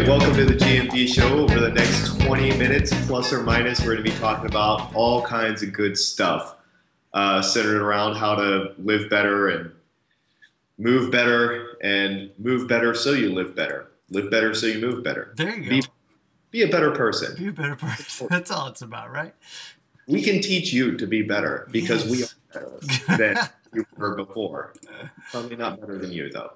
right, welcome to the GMB show. Over the next 20 minutes, plus or minus, we're going to be talking about all kinds of good stuff centered around how to live better and move better so you live better so you move better. There you go. Be a better person. Be a better person. That's all it's about, right? We can teach you to be better because we are better than you were before. Probably not better than you, though.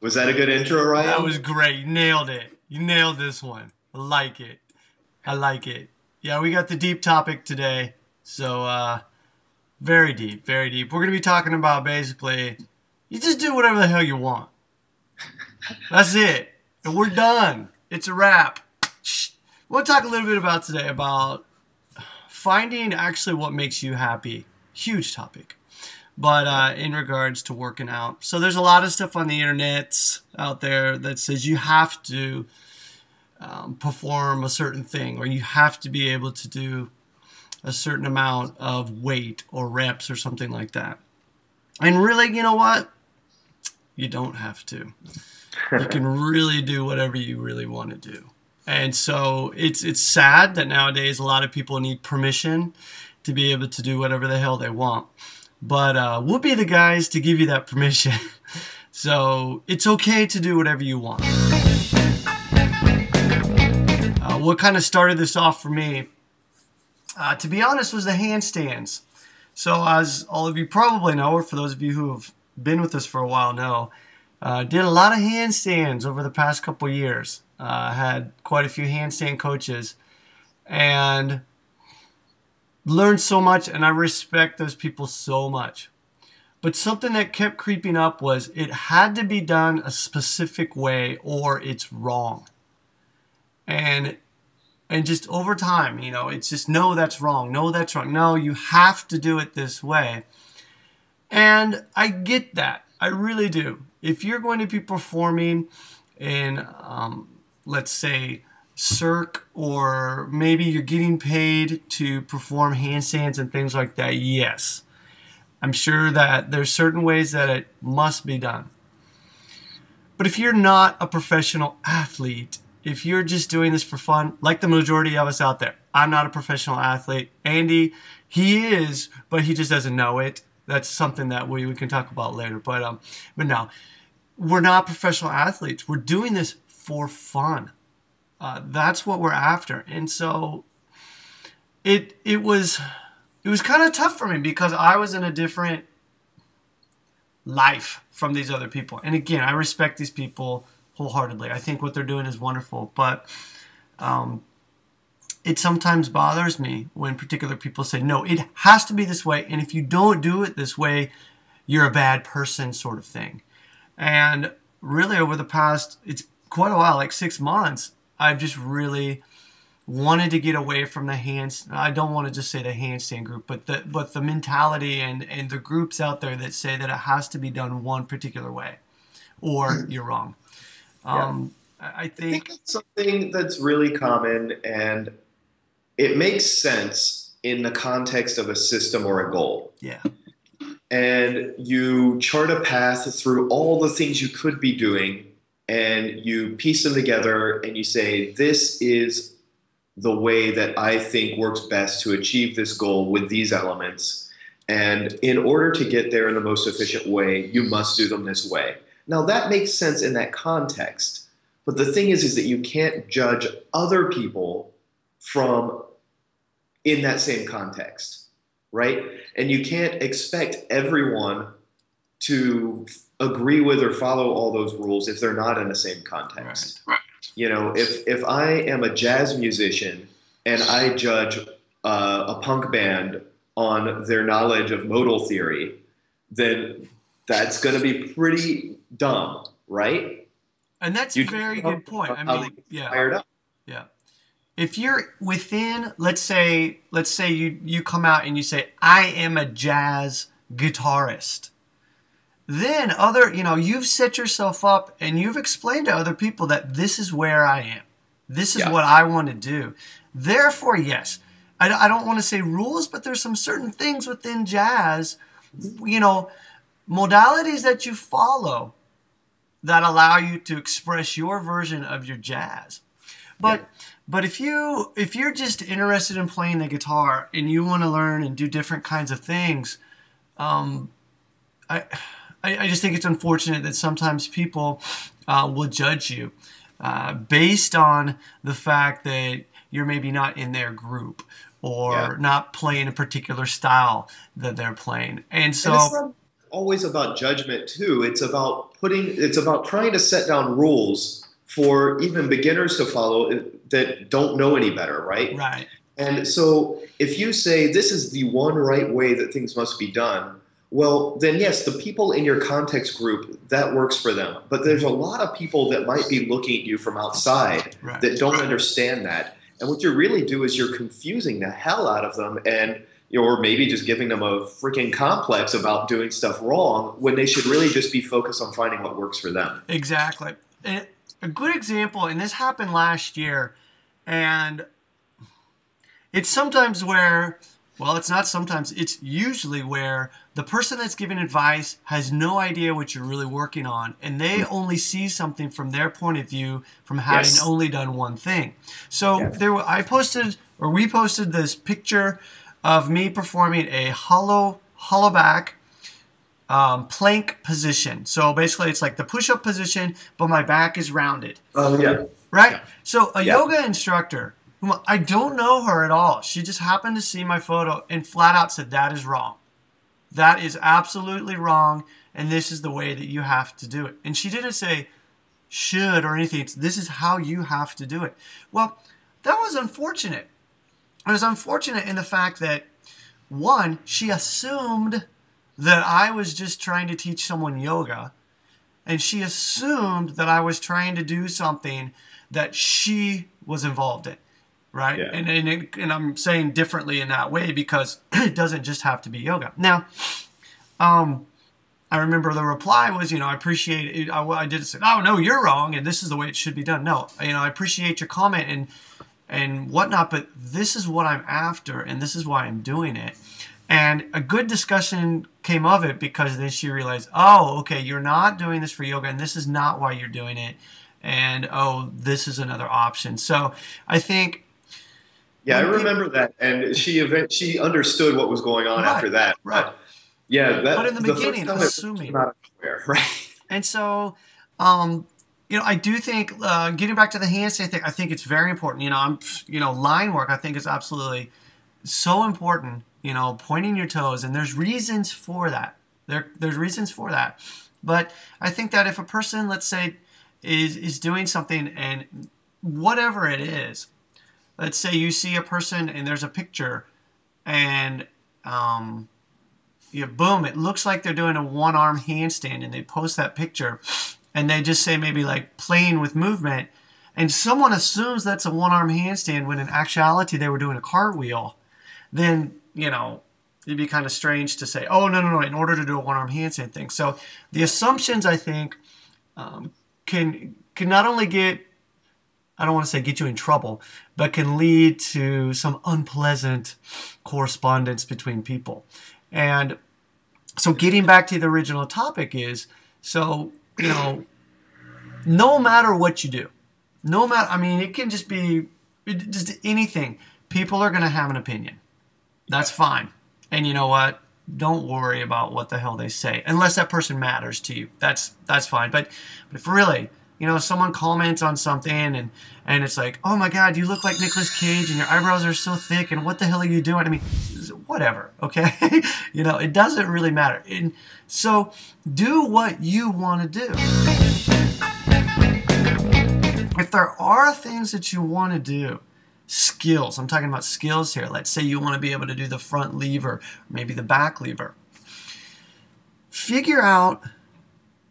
Was that a good intro, Ryan? That was great. You nailed it. You nailed this one. I like it. I like it. Yeah, we got the deep topic today. So, very deep, very deep. We're going to be talking about basically, you just do whatever the hell you want. That's it. And we're done. It's a wrap. We'll talk a little bit about today about finding actually what makes you happy. Huge topic. But in regards to working out. So there's a lot of stuff on the internet out there that says you have to perform a certain thing, or you have to be able to do a certain amount of weight or reps or something like that. And really, you know what? You don't have to. You can really do whatever you really want to do. And so it's sad that nowadays a lot of people need permission to be able to do whatever the hell they want. But we'll be the guys to give you that permission. So it's okay to do whatever you want. What kind of started this off for me, to be honest, was the handstands. So as all of you probably know, or for those of you who have been with us for a while know, did a lot of handstands over the past couple years. Had quite a few handstand coaches. And learned so much, and I respect those people so much. But something that kept creeping up was it had to be done a specific way or it's wrong. And just over time, you know, it's just, no, that's wrong. No, that's wrong. No, you have to do it this way. And I get that. I really do. If you're going to be performing in, let's say, Cirque, or maybe you're getting paid to perform handstands and things like that, yes. I'm sure that there's certain ways that it must be done. But if you're not a professional athlete, if you're just doing this for fun, like the majority of us out there, I'm not a professional athlete. Andy, he is, but he just doesn't know it. That's something that we can talk about later. But no, we're not professional athletes. We're doing this for fun. That's what we're after. And so it was kind of tough for me because I was in a different life from these other people. And again, I respect these people wholeheartedly. I think what they're doing is wonderful. But it sometimes bothers me when particular people say, no, it has to be this way. And if you don't do it this way, you're a bad person, sort of thing. And really over the past, it's quite a while, like 6 months, I've just really wanted to get away from the hands. I don't want to just say the handstand group, but the mentality and the groups out there that say that it has to be done one particular way, or you're wrong. I think it's something that's really common, and it makes sense in the context of a system or a goal. Yeah. And you chart a path through all the things you could be doing, and you piece them together and you say, this is the way that I think works best to achieve this goal with these elements. And in order to get there in the most efficient way, you must do them this way. Now that makes sense in that context. But the thing is that you can't judge other people from in that same context, right? And you can't expect everyone to agree with or follow all those rules if they're not in the same context. Right. You know, if I am a jazz musician and I judge a punk band on their knowledge of modal theory, then that's going to be pretty dumb, right? And that's a very good point. I mean, yeah. If you're within, let's say you come out and you say, I am a jazz guitarist. Then you've set yourself up and you've explained to other people that this is where I am. This is what I want to do. Therefore, yes, I don't want to say rules, but there's some certain things within jazz, modalities that you follow that allow you to express your version of your jazz. But Yeah. but if you're just interested in playing the guitar and you want to learn and do different kinds of things, um, I, I just think it's unfortunate that sometimes people will judge you based on the fact that you're maybe not in their group Yeah. or not playing a particular style that they're playing. And And it's so, not always about judgment too. It's about trying to set down rules for even beginners to follow that don't know any better, right? right, And so if you say this is the one right way that things must be done, well, then yes, the people in your context group, that works for them. But there's a lot of people that might be looking at you from outside right. that don't understand that. And what you really do is you're confusing the hell out of them and or maybe just giving them a freaking complex about doing stuff wrong when they should really just be focused on finding what works for them. Exactly. And a good example, and this happened last year, and it's sometimes where, well, it's not sometimes, it's usually where the person that's giving advice has no idea what you're really working on, and they only see something from their point of view from having Yes. only done one thing. So Yes. I posted, or we posted this picture of me performing a hollow back plank position. So basically it's like the push-up position, but my back is rounded. Yeah. Right? Yeah. So a Yeah. yoga instructor, whom I don't know her at all, she just happened to see my photo and flat out said, that is wrong. That is absolutely wrong, and this is the way that you have to do it. And she didn't say should or anything. This is how you have to do it. Well, that was unfortunate. It was unfortunate in the fact that, one, she assumed that I was just trying to teach someone yoga, and she assumed that I was trying to do something that she was involved in, right? Yeah. And I'm saying differently in that way because it doesn't just have to be yoga. Now, I remember the reply was, I appreciate it. I did say, oh, no, you're wrong, and this is the way it should be done. No, I appreciate your comment and whatnot, but this is what I'm after, and this is why I'm doing it. And a good discussion came of it because then she realized, oh, okay, you're not doing this for yoga, and this is not why you're doing it. And, oh, this is another option. So I think... Yeah, I remember that. And she understood what was going on after that. Right. But yeah, But in the beginning, first time assuming. it came out of nowhere, right? And so, I do think getting back to the handstand thing, I think it's very important. Line work, I think is absolutely so important. Pointing your toes, and there's reasons for that. There's reasons for that. But I think that if a person, let's say, is doing something, and whatever it is, let's say you see a person and there's a picture, and boom, it looks like they're doing a one-arm handstand, and they post that picture, and they just say maybe like playing with movement, and someone assumes that's a one-arm handstand when in actuality they were doing a cartwheel, then, it'd be kind of strange to say, oh, no, in order to do a one-arm handstand thing. So the assumptions, I think, can not only get, I don't want to say get you in trouble, but can lead to some unpleasant correspondence between people. And so getting back to the original topic is, so, no matter what you do, it can just be just anything. People are going to have an opinion. That's fine. And you know what? Don't worry about what the hell they say, unless that person matters to you. That's fine. But if really, someone comments on something and it's like, oh my God, you look like Nicolas Cage and your eyebrows are so thick and what the hell are you doing? Whatever, okay? It doesn't really matter. And so do what you want to do. If there are things that you want to do, skills, I'm talking about skills here. Let's say you want to be able to do the front lever, or maybe the back lever. Figure out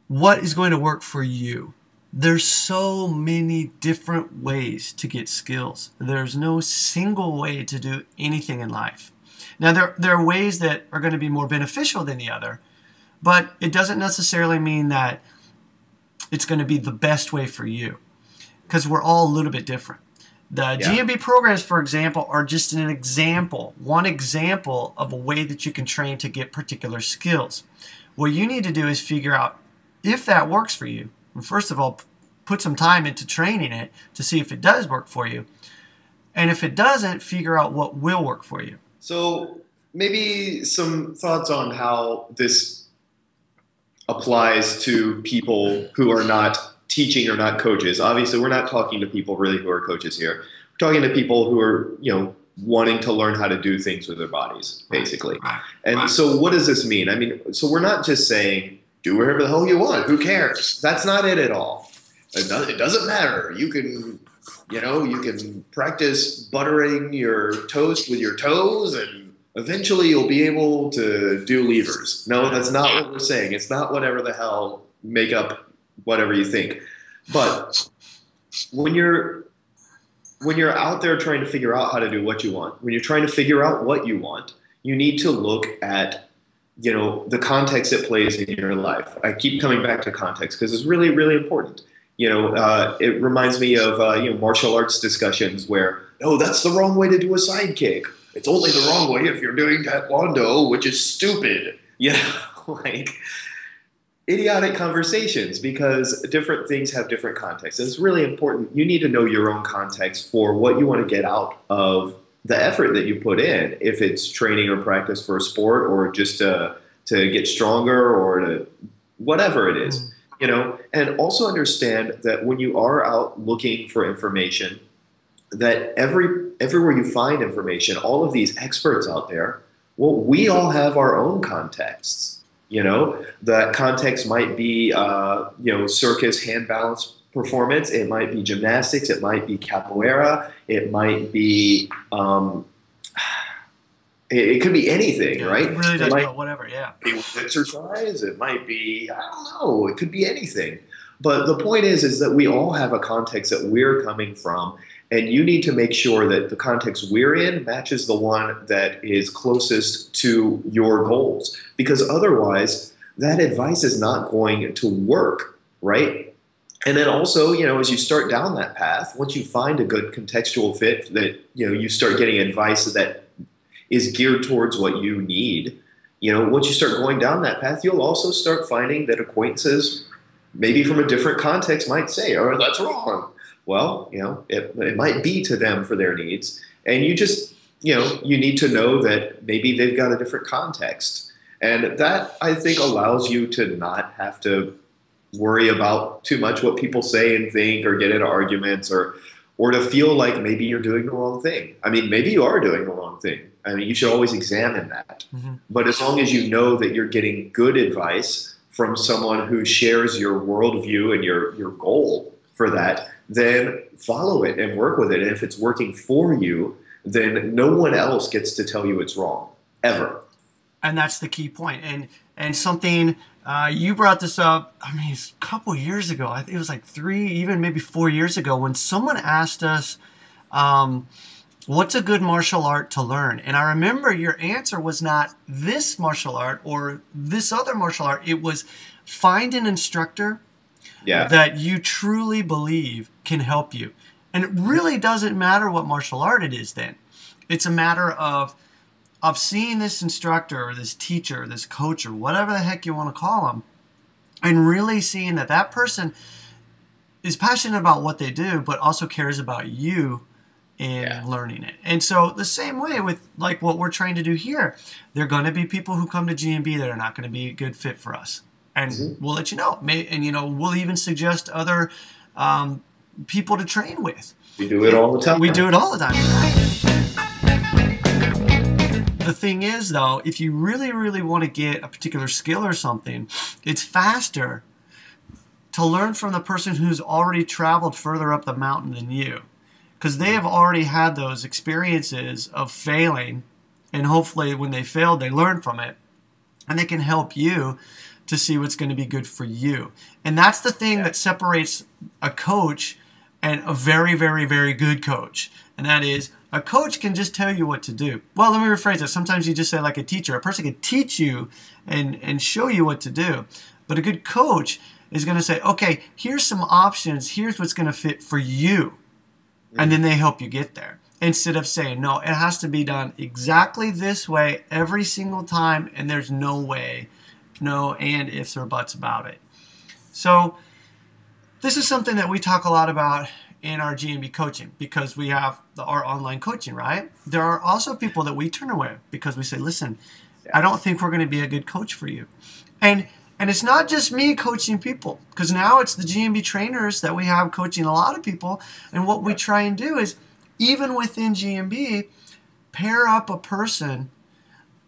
what is going to work for you. There's so many different ways to get skills. There's no single way to do anything in life. Now, there are ways that are going to be more beneficial than the other, but it doesn't necessarily mean that it's going to be the best way for you, because we're all a little bit different. The GMB programs, for example, are just one example of a way that you can train to get particular skills. What you need to do is figure out if that works for you, And first of all, put some time into training it to see if it does work for you. And if it doesn't, figure out what will work for you. So maybe some thoughts on how this applies to people who are not teaching or not coaches. Obviously, we're not talking to people really who are coaches here. We're talking to people who are, wanting to learn how to do things with their bodies, basically. And so what does this mean? I mean, so we're not just saying, do whatever the hell you want. Who cares? That's not it at all. It doesn't matter. You can practice buttering your toast with your toes and eventually you'll be able to do levers. No, that's not what we're saying. It's not whatever the hell, make up whatever you think. But when you're out there trying to figure out how to do what you want, when you're trying to figure out what you want, you need to look at, the context it plays in your life. I keep coming back to context because it's really, really important. It reminds me of, martial arts discussions where, oh, that's the wrong way to do a side kick. It's only the wrong way if you're doing taekwondo, which is stupid. Like idiotic conversations because different things have different contexts. And it's really important. You need to know your own context for what you want to get out of the effort that you put in, if it's training or practice for a sport or just to get stronger or to whatever it is, and also understand that when you are out looking for information, that everywhere you find information, all of these experts out there, well, we all have our own contexts. That context might be, circus hand balance performance. It might be gymnastics. It might be capoeira. It might be, it could be anything, right? It really does know, whatever, yeah. It might be exercise. It might be, I don't know. It could be anything. But the point is that we all have a context that we're coming from. And you need to make sure that the context we're in matches the one that is closest to your goals. Because otherwise, that advice is not going to work, right? And then also, as you start down that path, once you find a good contextual fit that, you start getting advice that is geared towards what you need, once you start going down that path, you'll also start finding that acquaintances, maybe from a different context, might say, oh, that's wrong. Well, it might be to them for their needs. And you just, you need to know that maybe they've got a different context. And that, I think, allows you to not have to worry about too much what people say and think or get into arguments or to feel like maybe you're doing the wrong thing. I mean, maybe you are doing the wrong thing. I mean, you should always examine that. Mm-hmm. But as long as you know that you're getting good advice from someone who shares your worldview and your goal for that, then follow it and work with it. And if it's working for you, then no one else gets to tell you it's wrong, ever. And that's the key point. And something, you brought this up, it's a couple years ago. I think it was like 3, even maybe 4 years ago, when someone asked us, what's a good martial art to learn? And I remember your answer was not this martial art or this other martial art. It was find an instructor that you truly believe can help you. And it really doesn't matter what martial art it is then. It's a matter of seeing this instructor or this teacher, or this coach, or whatever the heck you want to call them, and really seeing that person is passionate about what they do, but also cares about you in learning it. And so the same way with like what we're trying to do here, there are going to be people who come to GMB that are not going to be a good fit for us. And we'll let you know. And, we'll even suggest other people to train with. We do it all the time. We do it all the time. The thing is, though, if you really, really want to get a particular skill or something, it's faster to learn from the person who's already traveled further up the mountain than you. Because they have already had those experiences of failing. And hopefully when they failed, they learn from it. And they can help you to see what's going to be good for you. And that's the thing that separates a coach and a very, very, very good coach. And that is, a coach can just tell you what to do. Well, let me rephrase it. Sometimes you just say like a teacher. A person can teach you and show you what to do. But a good coach is going to say, okay, here's some options. Here's what's going to fit for you. And then they help you get there. Instead of saying, no, it has to be done exactly this way every single time, and there's no way, no and ifs or buts about it. So this is something that we talk a lot about in our GMB coaching because we have our online coaching, right? There are also people that we turn away because we say, listen, I don't think we're going to be a good coach for you. And it's not just me coaching people, because now it's the GMB trainers that we have coaching a lot of people. And what we try and do is, even within GMB, pair up a person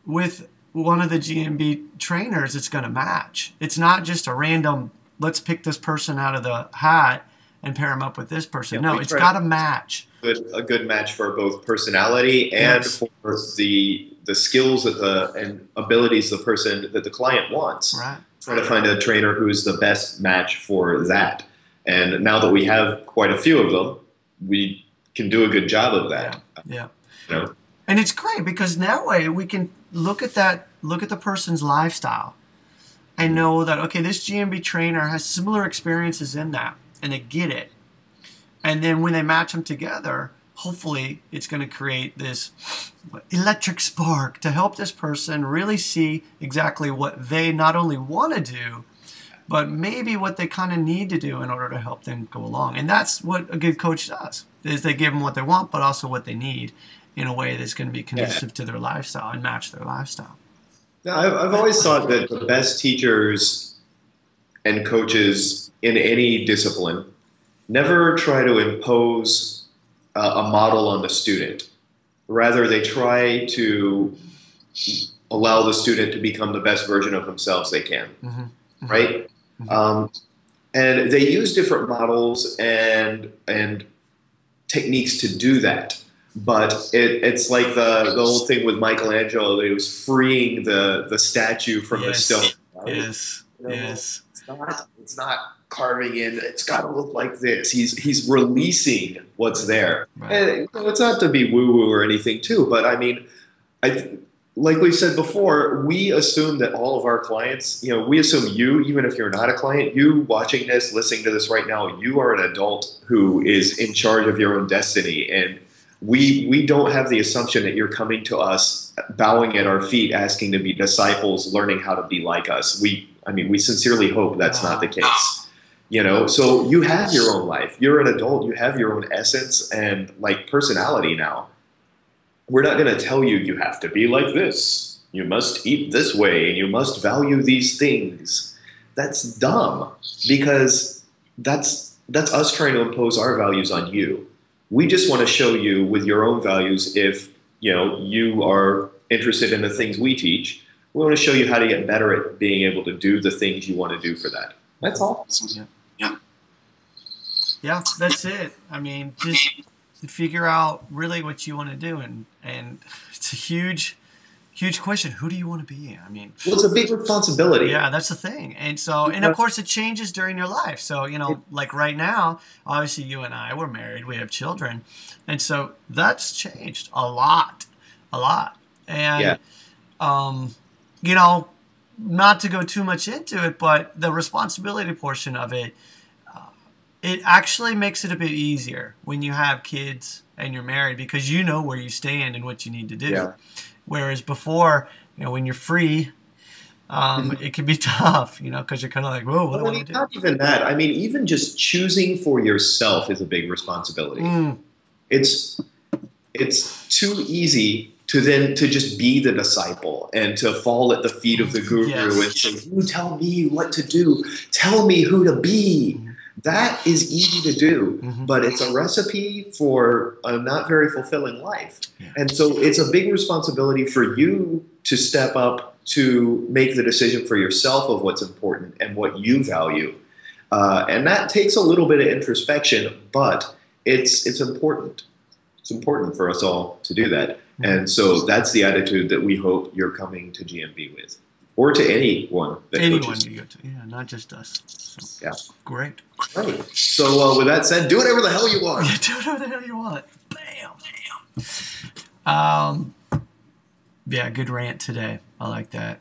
with one of the GMB trainers that's going to match. It's not just a random, let's pick this person out of the hat and pair them up with this person. No, it's got to match. A good match for both personality and for the skills and abilities of the person that the client wants. Right. Try to find a trainer who's the best match for that. And now that we have quite a few of them, we can do a good job of that. Yeah. You know? And it's great because that way we can look at the person's lifestyle and know that, okay, this GMB trainer has similar experiences in that, and they get it. And then when they match them together, hopefully it's going to create this electric spark to help this person really see exactly what they not only want to do, but maybe what they kind of need to do in order to help them go along. And that's what a good coach does, is they give them what they want, but also what they need in a way that's going to be conducive to their lifestyle and match their lifestyle. Now, I've always thought that the best teachers and coaches in any discipline never try to impose a model on the student. Rather, they try to allow the student to become the best version of themselves they can, right? And they use different models and techniques to do that. But it's like the whole thing with Michelangelo, that he was freeing the statue from the stone. Right? Yes, yes. It's not carving in. It's got to look like this. He's releasing what's there. Right. And it's not to be woo-woo or anything, too. But I mean, like we said before, we assume that all of our clients, we assume you, even if you're not a client, you watching this, listening to this right now, you are an adult who is in charge of your own destiny. And we don't have the assumption that you're coming to us, bowing at our feet, asking to be disciples, learning how to be like us. We sincerely hope that's not the case. So you have your own life. You're an adult. You have your own essence and personality now. We're not going to tell you you have to be like this. You must eat this way and you must value these things. That's dumb, because that's us trying to impose our values on you. We just want to show you with your own values, if you are interested in the things we teach, we want to show you how to get better at being able to do the things you want to do for that. That's all. Yeah, that's it. I mean, just figure out really what you want to do, and it's a huge question. Who do you want to be? I mean, well, it's a big responsibility. Yeah, that's the thing. And so, and of course, it changes during your life. So, like right now, obviously, you and I, we're married, we have children, and so that's changed a lot. And not to go too much into it, but the responsibility portion of it, it actually makes it a bit easier when you have kids and you're married, because you know where you stand and what you need to do. Yeah. Whereas before, when you're free, it can be tough, because you're kind of like, whoa, what do I do? Not even that. I mean, even just choosing for yourself is a big responsibility. It's too easy to just be the disciple and to fall at the feet of the guru and say, you tell me what to do. Tell me who to be. That is easy to do, but it's a recipe for a not very fulfilling life. Yeah. And so it's a big responsibility for you to step up to make the decision for yourself of what's important and what you value. And that takes a little bit of introspection, but it's important. It's important for us all to do that. And so that's the attitude that we hope you're coming to GMB with. Or to anyone that coaches. You go to, not just us. So, yeah. Great. Right. So with that said, do whatever the hell you want. Do whatever the hell you want. Bam. Yeah, good rant today. I like that.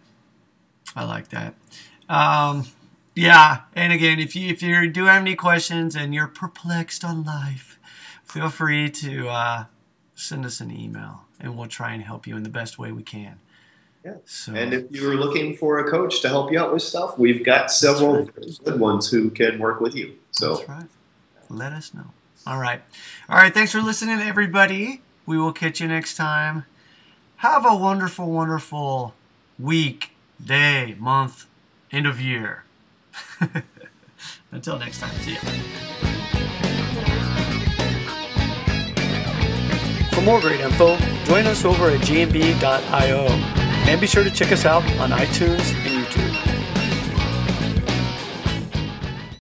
Yeah, and again, if you do have any questions and you're perplexed on life, feel free to send us an email, and we'll try and help you in the best way we can. Yeah. So, and if you're looking for a coach to help you out with stuff, we've got several good ones who can work with you. So. So that's right. Let us know. All right. All right. Thanks for listening, everybody. We will catch you next time. Have a wonderful, wonderful week, day, month, end of year. Until next time. See ya. For more great info, join us over at gmb.io. And be sure to check us out on iTunes and